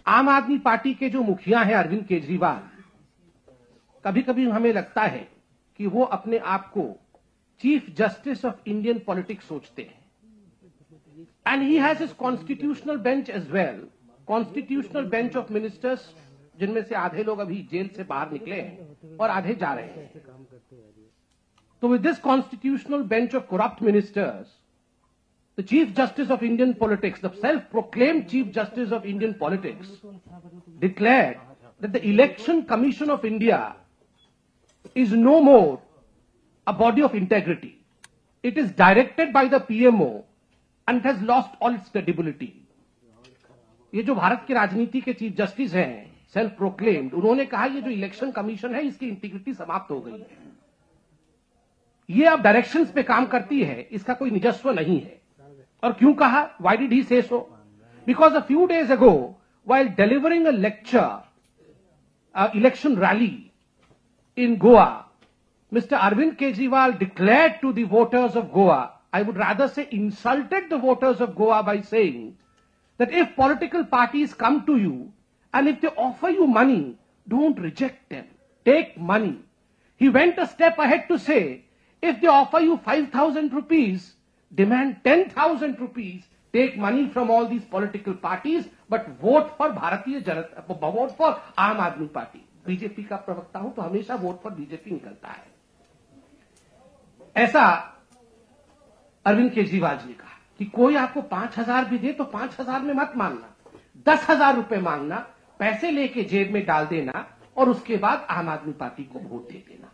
आम आदमी पार्टी के जो मुखिया हैं अरविंद केजरीवाल, कभी कभी हमें लगता है कि वो अपने आप को chief justice of Indian politics सोचते हैं। And he has his constitutional bench as well, constitutional bench of ministers, जिनमें से आधे लोग अभी जेल से बाहर निकले हैं और आधे जा रहे हैं। तो with this constitutional bench of corrupt ministers, the Chief Justice of Indian politics, the self-proclaimed Chief Justice of Indian politics, declared that the Election Commission of India is no more a body of integrity. It is directed by the PMO and it has lost all its credibility. ये जो भारत के राजनीति के chief justice हैं, self proclaimed, उन्होंने कहा ये जो इलेक्शन कमीशन है इसकी इंटीग्रिटी समाप्त हो गई है। ये अब डायरेक्शंस पे काम करती है, इसका कोई निजस्व नहीं है। और क्यों कहा? Why did he say so? Because a few days ago, while delivering a lecture, election rally in Goa, Mr. Arvind Kejriwal declared to the voters of Goa, I would rather say insulted the voters of Goa by saying that if political parties come to you and if they offer you money, don't reject them. Take money. He went a step ahead to say, if they offer you 5,000 rupees, demand 10,000 rupees, take money from all these political parties, but vote for Bharatiya Janata, vote for आम आदमी party. BJP का प्रवक्ता हूं तो हमेशा vote for BJP निकलता है। ऐसा अरविंद केजरीवाल जी ने कहा कि कोई आपको 5,000 भी दे तो 5,000 में मत मांगना, 10,000 रुपए मांगना, पैसे लेके जेब में डाल देना और उसके बाद आम आदमी पार्टी को वोट दे देना।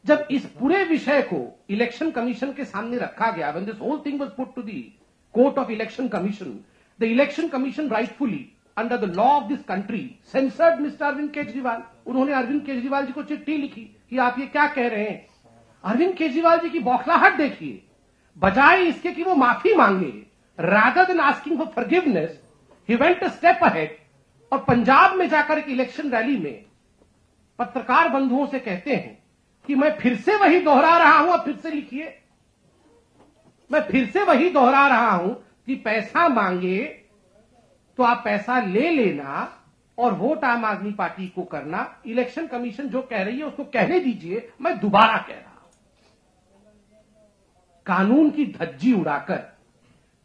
जब इस पूरे विषय को इलेक्शन कमीशन के सामने रखा गया, when this whole thing was put to the court of election commission, the election commission rightfully under the law of this country censored Mr. Arvind Kejriwal। उन्होंने अरविंद केजरीवाल जी को चिट्ठी लिखी कि आप ये क्या कह रहे हैं। अरविंद केजरीवाल जी की बौखलाहट देखिए, बजाय इसके कि वो माफी मांगे, rather than asking for forgiveness, he went a step ahead और पंजाब में जाकर एक इलेक्शन रैली में पत्रकार बंधुओं से कहते हैं कि मैं फिर से वही दोहरा रहा हूं, अब फिर से लिखिए, मैं फिर से वही दोहरा रहा हूं कि पैसा मांगे तो आप पैसा ले लेना और वोट आम आदमी पार्टी को करना। इलेक्शन कमीशन जो कह रही है उसको कहने दीजिए, मैं दोबारा कह रहा हूं। कानून की धज्जी उड़ाकर,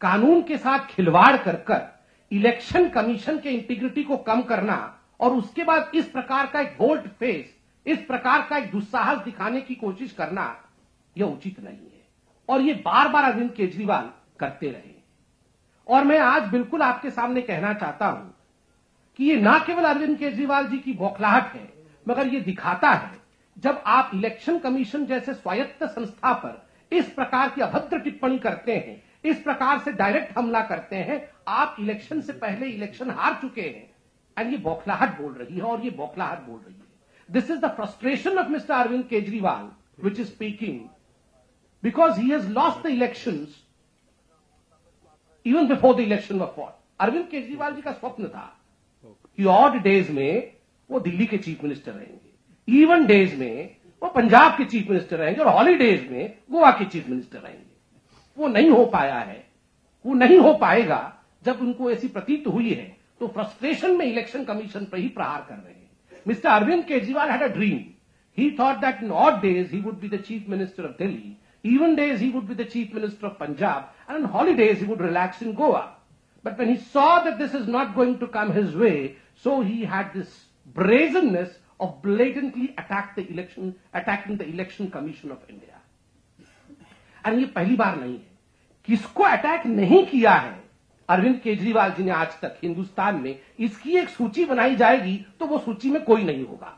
कानून के साथ खिलवाड़ कर इलेक्शन कमीशन के इंटीग्रिटी को कम करना और उसके बाद इस प्रकार का एक बोल्ड फेस, इस प्रकार का एक दुस्साहस दिखाने की कोशिश करना यह उचित नहीं है। और ये बार बार अरविंद केजरीवाल करते रहे। और मैं आज बिल्कुल आपके सामने कहना चाहता हूं कि ये ना केवल अरविंद केजरीवाल जी की बौखलाहट है, मगर ये दिखाता है जब आप इलेक्शन कमीशन जैसे स्वायत्त संस्था पर इस प्रकार की अभद्र टिप्पणी करते हैं, इस प्रकार से डायरेक्ट हमला करते हैं, आप इलेक्शन से पहले इलेक्शन हार चुके हैं और ये बौखलाहट बोल रही है और ये बौखलाहट बोल रही है। This is the frustration of Mr. Arvind Kejriwal which is speaking, because he has lost the elections even before the election was fought. Arvind Kejriwal ji का स्वप्न था कि ऑड डेज में वो दिल्ली के चीफ मिनिस्टर रहेंगे, इवन डेज में वो पंजाब के चीफ मिनिस्टर रहेंगे और हॉलीडेज में गोवा के चीफ मिनिस्टर रहेंगे। वो नहीं हो पाया है, वो नहीं हो पाएगा। जब उनको ऐसी प्रतीत हुई है तो फ्रस्ट्रेशन में इलेक्शन कमीशन पर ही प्रहार कर रहे हैं। Mr. Arvind Kejriwal had a dream. He thought that in odd days he would be the chief minister of Delhi, even days he would be the chief minister of Punjab, and on holidays he would relax in Goa. But when he saw that this is not going to come his way, so he had this brazenness of blatantly attacking the election commission of India. And ये पहली बार नहीं है। किसको attack नहीं किया है अरविंद केजरीवाल जी ने आज तक हिंदुस्तान में, इसकी एक सूची बनाई जाएगी तो वो सूची में कोई नहीं होगा।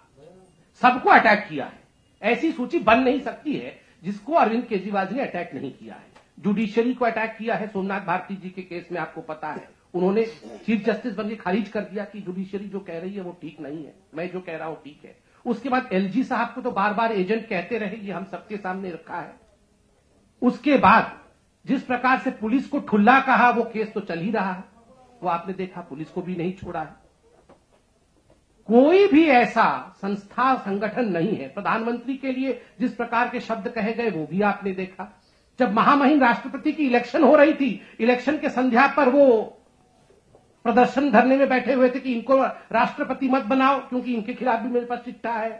सबको अटैक किया है, ऐसी सूची बन नहीं सकती है जिसको अरविंद केजरीवाल जी ने अटैक नहीं किया है। जुडिशियरी को अटैक किया है, सोमनाथ भारती जी के केस में आपको पता है, उन्होंने चीफ जस्टिस बनके खारिज कर दिया कि जुडिशियरी जो कह रही है वो ठीक नहीं है, मैं जो कह रहा हूं ठीक है। उसके बाद एलजी साहब को तो बार बार एजेंट कहते रहे, ये हम सबके सामने रखा है। उसके बाद जिस प्रकार से पुलिस को ठुल्ला कहा, वो केस तो चल ही रहा है, वो आपने देखा, पुलिस को भी नहीं छोड़ा है। कोई भी ऐसा संस्था संगठन नहीं है। प्रधानमंत्री के लिए जिस प्रकार के शब्द कहे गए वो भी आपने देखा। जब महामहिम राष्ट्रपति की इलेक्शन हो रही थी, इलेक्शन के संध्या पर वो प्रदर्शन धरने में बैठे हुए थे कि इनको राष्ट्रपति मत बनाओ क्योंकि इनके खिलाफ भी मेरे पास चिट्ठा है।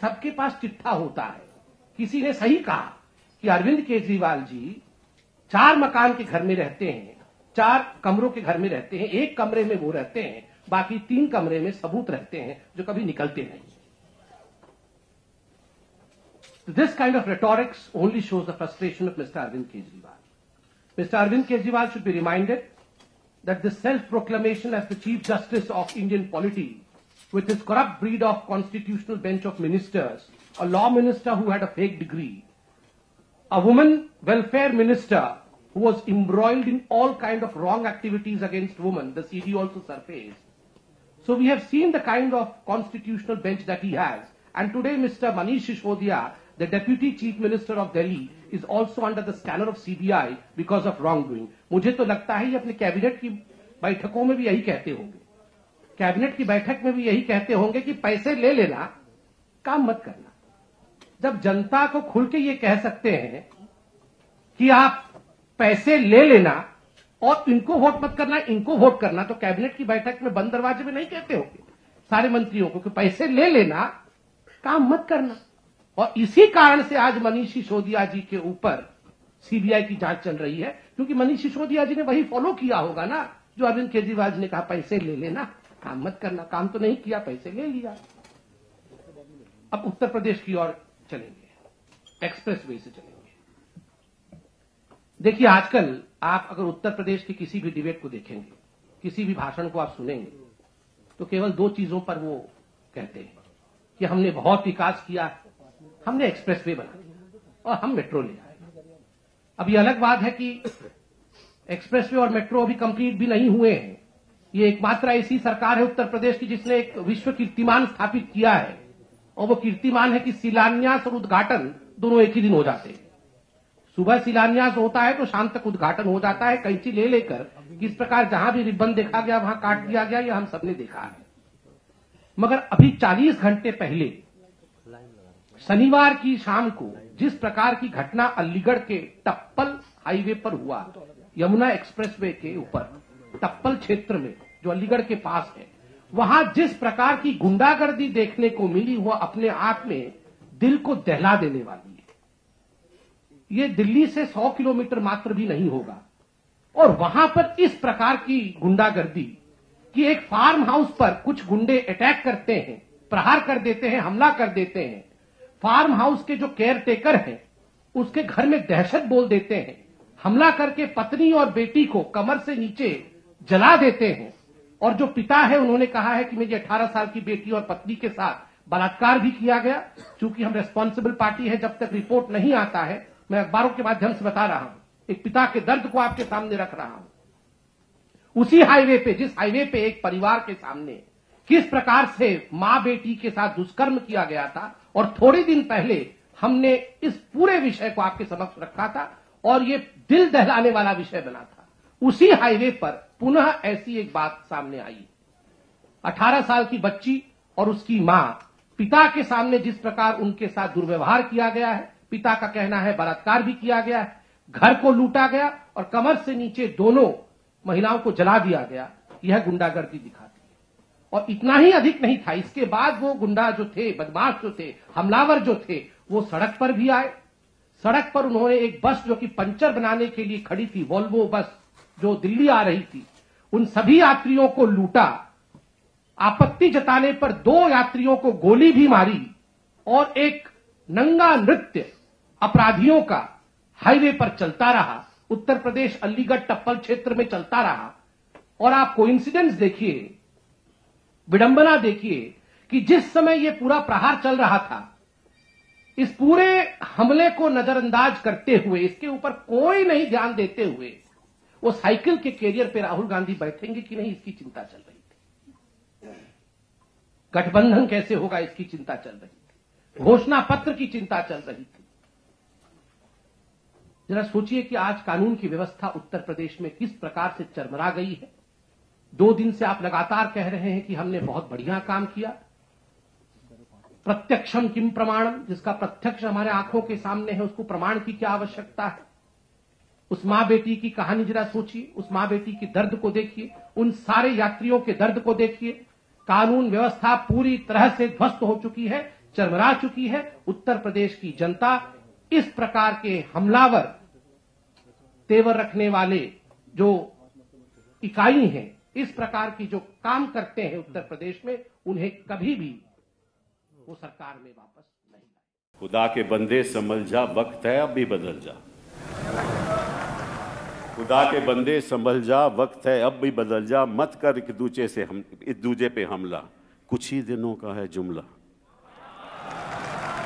सबके पास चिट्ठा होता है। किसी ने सही कहा कि अरविंद केजरीवाल जी 4 मकान के घर में रहते हैं, 4 कमरों के घर में रहते हैं, एक कमरे में वो रहते हैं, बाकी 3 कमरे में सबूत रहते हैं जो कभी निकलते नहीं। This kind of rhetorics only shows the frustration of Mr. Arvind Kejriwal. Mr. Arvind Kejriwal should be reminded that this self-proclamation as the Chief Justice of Indian polity, with his corrupt breed of constitutional bench of ministers, a law minister who had a fake degree, a woman welfare minister who was embroiled in all kind of wrong activities against women, the CD also surfaced. So we have seen the kind of constitutional bench that he has. And today Mr. Manish Sisodiya, the Deputy Chief Minister of Delhi, is also under the scanner of CBI because of wrongdoing. मुझे तो लगता है ये अपने cabinet की बैठकों में भी यही कहते होंगे, कैबिनेट की बैठक में भी यही कहते होंगे कि पैसे ले लेना, काम मत करना। जब जनता को खुल के ये कह सकते हैं कि आप पैसे ले लेना और इनको वोट मत करना, इनको वोट करना, तो कैबिनेट की बैठक में बंद दरवाजे में नहीं कहते होंगे सारे मंत्रियों को कि पैसे ले लेना, काम मत करना। और इसी कारण से आज मनीष सिसोदिया जी के ऊपर सीबीआई की जांच चल रही है, क्योंकि मनीष सिसोदिया जी ने वही फॉलो किया होगा ना जो अरविंद केजरीवाल जी ने कहा, पैसे ले लेना, काम मत करना। काम तो नहीं किया, पैसे ले लिया। अब उत्तर प्रदेश की ओर चलेंगे, एक्सप्रेस वे से चलेंगे। देखिए, आजकल आप अगर उत्तर प्रदेश के किसी भी डिबेट को देखेंगे, किसी भी भाषण को आप सुनेंगे, तो केवल 2 चीजों पर वो कहते हैं कि हमने बहुत विकास किया, हमने एक्सप्रेसवे बना दिया और हम मेट्रो ले आए। अब ये अलग बात है कि एक्सप्रेसवे और मेट्रो अभी कंप्लीट भी नहीं हुए हैं। ये एकमात्र ऐसी सरकार है उत्तर प्रदेश की जिसने एक विश्व कीर्तिमान स्थापित किया है, और वो कीर्तिमान है कि शिलान्यास और उद्घाटन दोनों एक ही दिन हो जाते हैं। सुबह शिलान्यास होता है तो शाम तक उद्घाटन हो जाता है, कैंची ले लेकर। किस प्रकार जहां भी रिबन देखा गया वहां काट दिया गया, ये हम सबने देखा है। मगर अभी 40 घंटे पहले शनिवार की शाम को जिस प्रकार की घटना अलीगढ़ के टप्पल हाईवे पर हुआ, यमुना एक्सप्रेसवे के ऊपर टप्पल क्षेत्र में जो अलीगढ़ के पास है, वहां जिस प्रकार की गुंडागर्दी देखने को मिली, वो अपने आप में दिल को दहला देने वाली है। ये दिल्ली से 100 किलोमीटर मात्र भी नहीं होगा, और वहां पर इस प्रकार की गुंडागर्दी कि एक फार्म हाउस पर कुछ गुंडे अटैक करते हैं, प्रहार कर देते हैं, हमला कर देते हैं। फार्म हाउस के जो केयर टेकर हैं उसके घर में दहशत बोल देते हैं, हमला करके पत्नी और बेटी को कमर से नीचे जला देते हैं। और जो पिता है उन्होंने कहा है कि मेरी 18 साल की बेटी और पत्नी के साथ बलात्कार भी किया गया। चूंकि हम रेस्पॉन्सिबल पार्टी है, जब तक रिपोर्ट नहीं आता है, मैं अखबारों के माध्यम से बता रहा हूं, एक पिता के दर्द को आपके सामने रख रहा हूं। उसी हाईवे पे, जिस हाईवे पे एक परिवार के सामने किस प्रकार से मां बेटी के साथ दुष्कर्म किया गया था, और थोड़े दिन पहले हमने इस पूरे विषय को आपके समक्ष रखा था और ये दिल दहलाने वाला विषय बना था। उसी हाईवे पर पुनः ऐसी एक बात सामने आई। 18 साल की बच्ची और उसकी मां, पिता के सामने जिस प्रकार उनके साथ दुर्व्यवहार किया गया है, पिता का कहना है बलात्कार भी किया गया है, घर को लूटा गया और कमर से नीचे दोनों महिलाओं को जला दिया गया। यह गुंडागर्दी दिखाती है। और इतना ही अधिक नहीं था, इसके बाद वो गुंडा जो थे, बदमाश जो थे, हमलावर जो थे, वो सड़क पर भी आए। सड़क पर उन्होंने एक बस जो कि पंचर बनाने के लिए खड़ी थी, वोल्वो बस जो दिल्ली आ रही थी, उन सभी यात्रियों को लूटा। आपत्ति जताने पर 2 यात्रियों को गोली भी मारी और एक नंगा नृत्य अपराधियों का हाईवे पर चलता रहा। उत्तर प्रदेश अलीगढ़ टप्पल क्षेत्र में चलता रहा। और आप कोइंसिडेंस देखिए, विडंबना देखिए कि जिस समय यह पूरा प्रहार चल रहा था, इस पूरे हमले को नजरअंदाज करते हुए, इसके ऊपर कोई नहीं ध्यान देते हुए, वो साइकिल के कैरियर पे राहुल गांधी बैठेंगे कि नहीं, इसकी चिंता चल रही थी। गठबंधन कैसे होगा, इसकी चिंता चल रही थी। घोषणा पत्र की चिंता चल रही थी। जरा सोचिए कि आज कानून की व्यवस्था उत्तर प्रदेश में किस प्रकार से चरमरा गई है। 2 दिन से आप लगातार कह रहे हैं कि हमने बहुत बढ़िया काम किया। प्रत्यक्षम किम प्रमाणम, जिसका प्रत्यक्ष हमारे आंखों के सामने है, उसको प्रमाण की क्या आवश्यकता है। उस मां बेटी की कहानी जरा सोचिए, उस मां बेटी के दर्द को देखिए, उन सारे यात्रियों के दर्द को देखिए। कानून व्यवस्था पूरी तरह से ध्वस्त हो चुकी है, चरमरा चुकी है। उत्तर प्रदेश की जनता इस प्रकार के हमलावर तेवर रखने वाले जो इकाई हैं, इस प्रकार की जो काम करते हैं उत्तर प्रदेश में, उन्हें कभी भी वो सरकार में वापस नहीं लाए। खुदा के बंदे संभल जा, वक्त है अब भी बदल जा। खुदा के बंदे संभल जा, वक्त है अब भी बदल जा। मत कर एक दूजे पे हमला, कुछ ही दिनों का है जुमला।